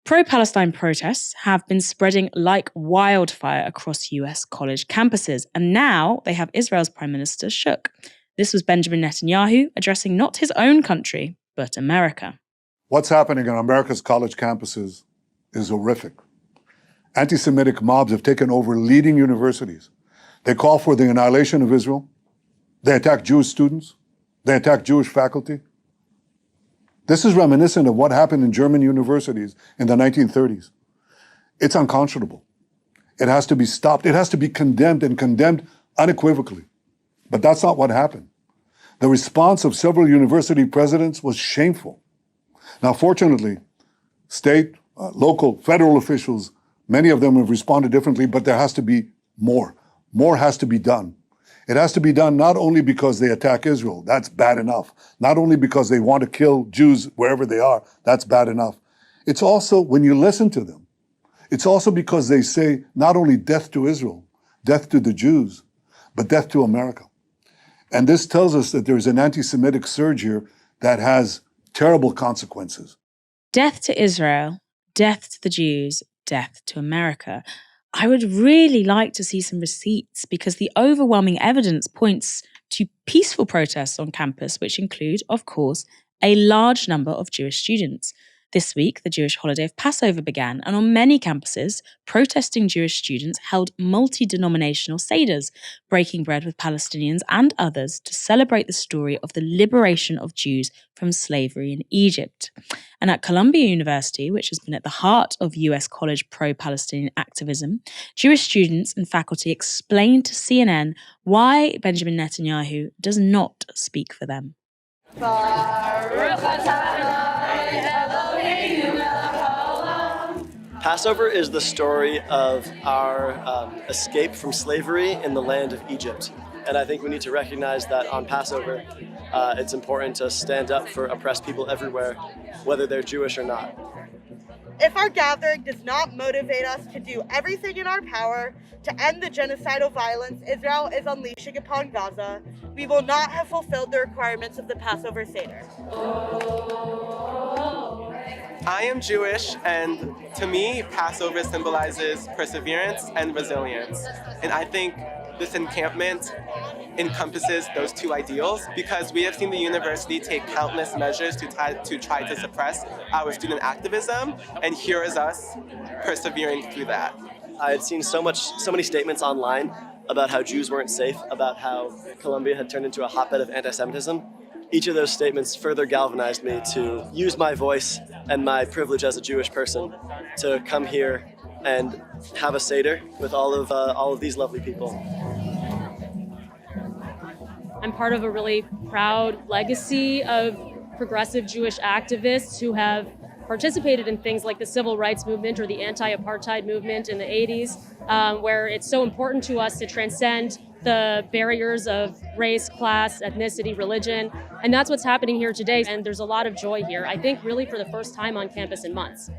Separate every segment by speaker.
Speaker 1: Pro-Palestine protests have been spreading like wildfire across US college campuses, and now they have Israel's Prime Minister shook. This was Benjamin Netanyahu addressing not his own country, but America.
Speaker 2: What's happening on America's college campuses is horrific. Anti-Semitic mobs have taken over leading universities. They call for the annihilation of Israel. They attack Jewish students. They attack Jewish faculty. This is reminiscent of what happened in German universities in the 1930s. It's unconscionable. It has to be stopped. It has to be condemned, and condemned unequivocally. But that's not what happened. The response of several university presidents was shameful. Now, fortunately, state, local, federal officials, many of them have responded differently, but there has to be more. More has to be done. It has to be done not only because they attack Israel, that's bad enough. Not only because they want to kill Jews wherever they are, that's bad enough. It's also, when you listen to them, it's also because they say not only death to Israel, death to the Jews, but death to America. And this tells us that there's an anti-Semitic surge here that has terrible consequences.
Speaker 1: Death to Israel, death to the Jews, death to America. I would really like to see some receipts, because the overwhelming evidence points to peaceful protests on campus, which include, of course, a large number of Jewish students. This week, the Jewish holiday of Passover began, and on many campuses, protesting Jewish students held multi-denominational seders, breaking bread with Palestinians and others to celebrate the story of the liberation of Jews from slavery in Egypt. And at Columbia University, which has been at the heart of US college pro-Palestinian activism, Jewish students and faculty explained to CNN why Benjamin Netanyahu does not speak for them.
Speaker 3: Passover is the story of our escape from slavery in the land of Egypt. And I think we need to recognize that on Passover, it's important to stand up for oppressed people everywhere, whether they're Jewish or not.
Speaker 4: If our gathering does not motivate us to do everything in our power to end the genocidal violence Israel is unleashing upon Gaza, we will not have fulfilled the requirements of the Passover Seder.
Speaker 5: I am Jewish, and to me, Passover symbolizes perseverance and resilience. And I think this encampment encompasses those two ideals, because we have seen the university take countless measures to try to suppress our student activism, and here is us persevering through that.
Speaker 3: I had seen so many statements online about how Jews weren't safe, about how Columbia had turned into a hotbed of anti-Semitism. Each of those statements further galvanized me to use my voice and my privilege as a Jewish person to come here and have a Seder with all of these lovely people.
Speaker 6: I'm part of a really proud legacy of progressive Jewish activists who have participated in things like the civil rights movement or the anti-apartheid movement in the 80s, where it's so important to us to transcend the barriers of race, class, ethnicity, religion. And that's what's happening here today. And there's a lot of joy here, I think really for the first time on campus in months.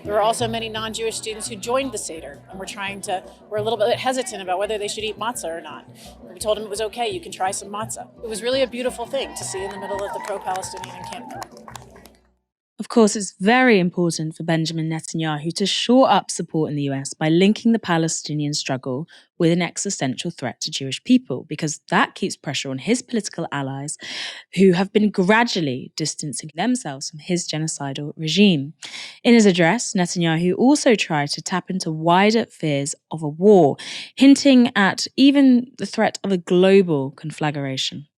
Speaker 7: There are also many non-Jewish students who joined the Seder, and we're a little bit hesitant about whether they should eat matzah or not. We told them it was okay, you can try some matzah. It was really a beautiful thing to see in the middle of the pro-Palestinian encampment.
Speaker 1: Of course, it's very important for Benjamin Netanyahu to shore up support in the US by linking the Palestinian struggle with an existential threat to Jewish people, because that keeps pressure on his political allies who have been gradually distancing themselves from his genocidal regime. In his address, Netanyahu also tried to tap into wider fears of a war, hinting at even the threat of a global conflagration.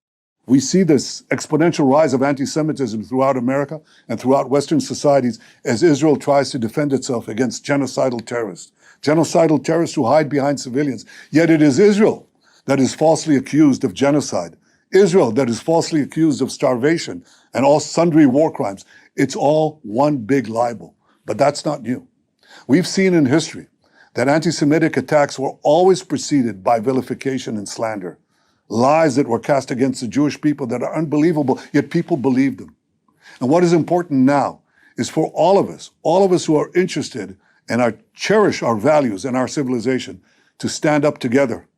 Speaker 2: We see this exponential rise of anti-Semitism throughout America and throughout Western societies as Israel tries to defend itself against genocidal terrorists who hide behind civilians. Yet it is Israel that is falsely accused of genocide, Israel that is falsely accused of starvation and all sundry war crimes. It's all one big libel, but that's not new. We've seen in history that anti-Semitic attacks were always preceded by vilification and slander. Lies that were cast against the Jewish people that are unbelievable, yet people believed them. And what is important now is for all of us who are interested and cherish our values and our civilization, to stand up together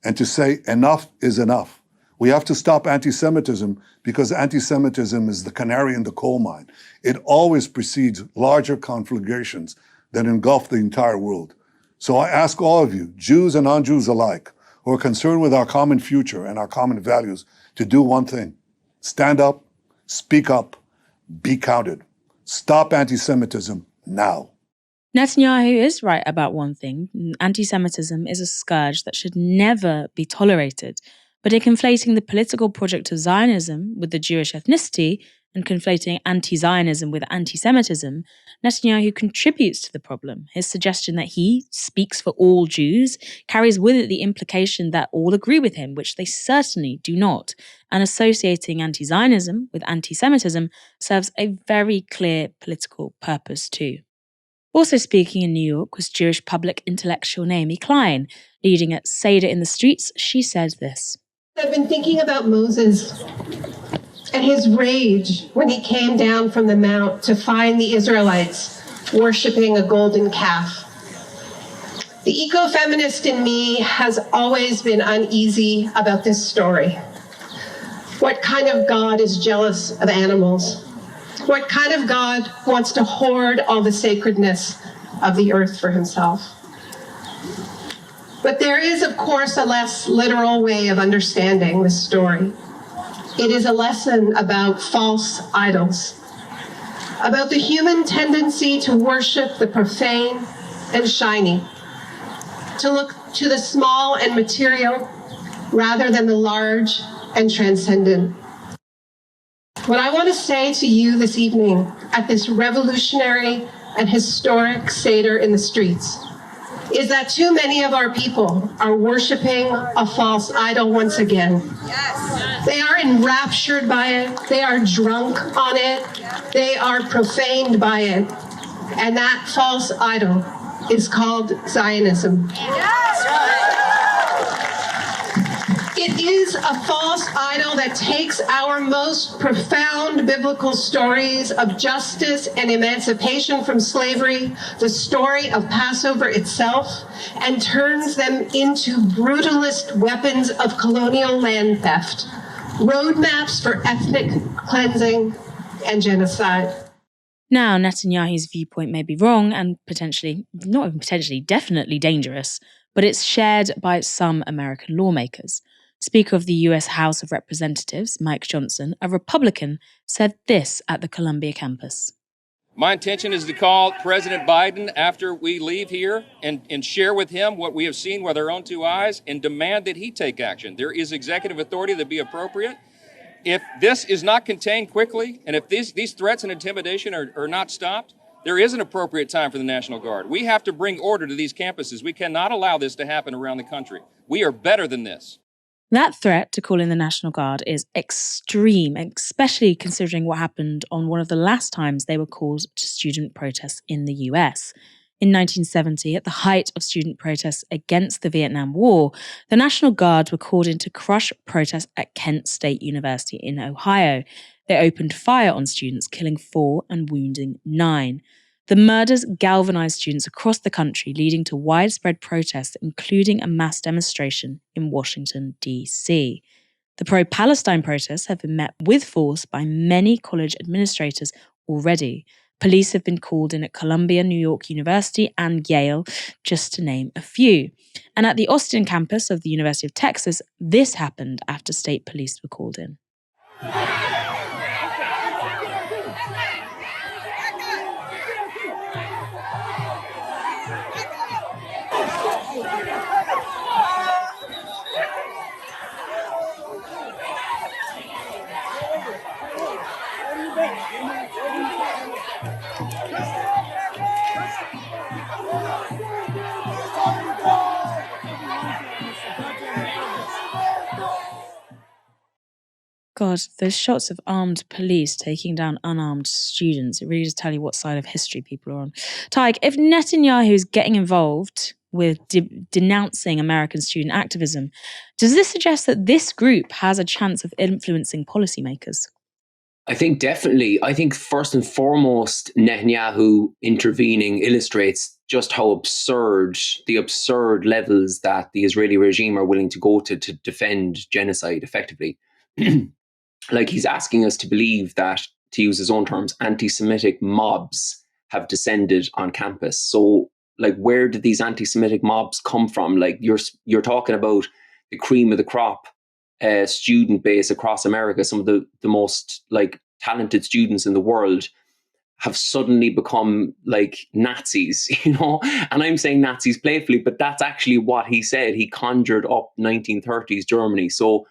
Speaker 2: and to say enough is enough. We have to stop anti-Semitism because anti-Semitism is the canary in the coal mine. It always precedes larger conflagrations that engulf the entire world. So I ask all of you, Jews and non-Jews alike, who are concerned with our common future and our common values, to do one thing. Stand up, speak up, be counted. Stop anti-Semitism now.
Speaker 1: Netanyahu is right about one thing. Anti-Semitism is a scourge that should never be tolerated. But in conflating the political project of Zionism with the Jewish ethnicity and conflating anti-Zionism with anti-Semitism, Netanyahu contributes to the problem. His suggestion that he speaks for all Jews carries with it the implication that all agree with him, which they certainly do not. And associating anti-Zionism with anti-Semitism serves a very clear political purpose too. Also speaking in New York was Jewish public intellectual Naomi Klein. Leading at Seder in the Streets, she said this.
Speaker 8: I've been thinking about Moses and his rage when he came down from the mount to find the Israelites worshiping a golden calf. The ecofeminist in me has always been uneasy about this story. What kind of God is jealous of animals? What kind of God wants to hoard all the sacredness of the earth for himself? But there is, of course, a less literal way of understanding this story. It is a lesson about false idols, about the human tendency to worship the profane and shiny, to look to the small and material rather than the large and transcendent. What I want to say to you this evening at this revolutionary and historic Seder in the streets is that too many of our people are worshiping a false idol once again. Yes. They are enraptured by it. They are drunk on it. They are profaned by it. And that false idol is called Zionism. Yes. It is a false idol that takes our most profound biblical stories of justice and emancipation from slavery, the story of Passover itself, and turns them into brutalist weapons of colonial land theft, roadmaps for ethnic cleansing and genocide.
Speaker 1: Now, Netanyahu's viewpoint may be wrong and potentially, not even potentially, definitely dangerous, but it's shared by some American lawmakers. Speaker of the US House of Representatives, Mike Johnson, a Republican, said this at the Columbia campus.
Speaker 9: My intention is to call President Biden after we leave here and share with him what we have seen with our own two eyes and demand that he take action. There is executive authority that be appropriate. If this is not contained quickly, and if these threats and intimidation are not stopped, there is an appropriate time for the National Guard. We have to bring order to these campuses. We cannot allow this to happen around the country. We are better than this.
Speaker 1: That threat to call in the National Guard is extreme, especially considering what happened on one of the last times they were called to student protests in the US. In 1970, at the height of student protests against the Vietnam War, the National Guard were called in to crush protests at Kent State University in Ohio. They opened fire on students, killing 4 and wounding 9. The murders galvanized students across the country, leading to widespread protests, including a mass demonstration in Washington, D.C. The pro-Palestine protests have been met with force by many college administrators already. Police have been called in at Columbia, New York University and Yale, just to name a few. And at the Austin campus of the University of Texas, this happened after state police were called in. God, those shots of armed police taking down unarmed students, it really does tell you what side of history people are on. Taik, if Netanyahu is getting involved with denouncing American student activism, does this suggest that this group has a chance of influencing policymakers?
Speaker 10: I think definitely. I think first and foremost, Netanyahu intervening illustrates just how the absurd levels that the Israeli regime are willing to go to defend genocide effectively. Like, he's asking us to believe that, to use his own terms, anti-Semitic mobs have descended on campus. So, like, where did these anti-Semitic mobs come from? Like, you're talking about the cream of the crop student base across America. Some of the most like talented students in the world have suddenly become like Nazis, you know? And I'm saying Nazis playfully, but that's actually what he said. He conjured up 1930s Germany. So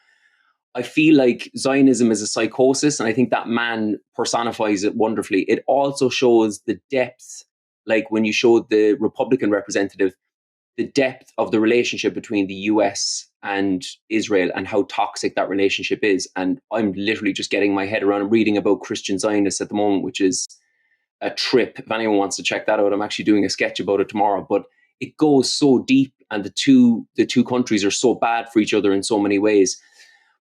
Speaker 10: I feel like Zionism is a psychosis, and I think that man personifies it wonderfully. It also shows the depth, like when you showed the Republican representative, the depth of the relationship between the US and Israel and how toxic that relationship is. And I'm literally just getting my head around. I'm reading about Christian Zionists at the moment, which is a trip. If anyone wants to check that out, I'm actually doing a sketch about it tomorrow. But it goes so deep, and the two countries are so bad for each other in so many ways.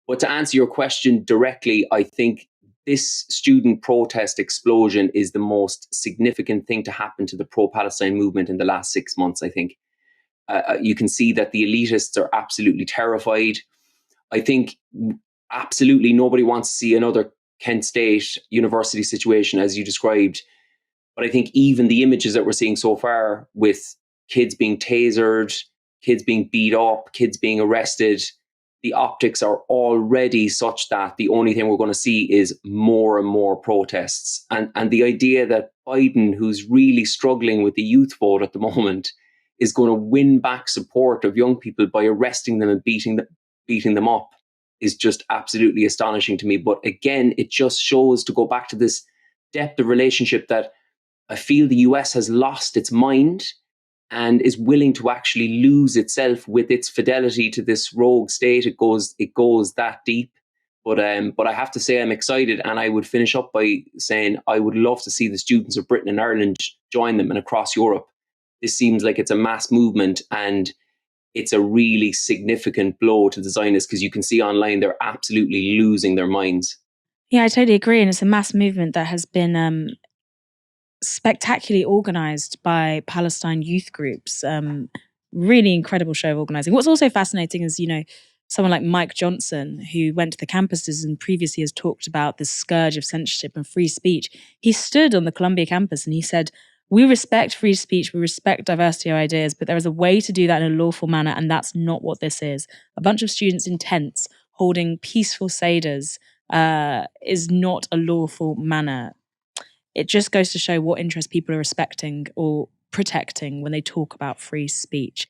Speaker 10: But to answer your question directly, I think this student protest explosion is the most significant thing to happen to the pro-Palestine movement in the last 6 months, I think. You can see that the elitists are absolutely terrified. I think absolutely nobody wants to see another Kent State University situation as you described. But I think even the images that we're seeing so far, with kids being tasered, kids being beat up, kids being arrested, the optics are already such that the only thing we're going to see is more and more protests. And the idea that Biden, who's really struggling with the youth vote at the moment, is going to win back support of young people by arresting them and beating them up is just absolutely astonishing to me. But again, it just shows, to go back to this depth of relationship, that I feel the US has lost its mind and is willing to actually lose itself with its fidelity to this rogue state. It goes that deep. But I have to say I'm excited, and I would finish up by saying I would love to see the students of Britain and Ireland join them and across Europe. This seems like it's a mass movement, and it's a really significant blow to the Zionists, because you can see online they're absolutely losing their minds.
Speaker 1: Yeah, I totally agree. And it's a mass movement that has been spectacularly organized by Palestine youth groups. Really incredible show of organizing. What's also fascinating is, someone like Mike Johnson, who went to the campuses and previously has talked about the scourge of censorship and free speech. He stood on the Columbia campus and he said, "We respect free speech, we respect diversity of ideas, but there is a way to do that in a lawful manner, and that's not what this is. A bunch of students in tents holding peaceful seders is not a lawful manner." It just goes to show what interest people are respecting or protecting when they talk about free speech.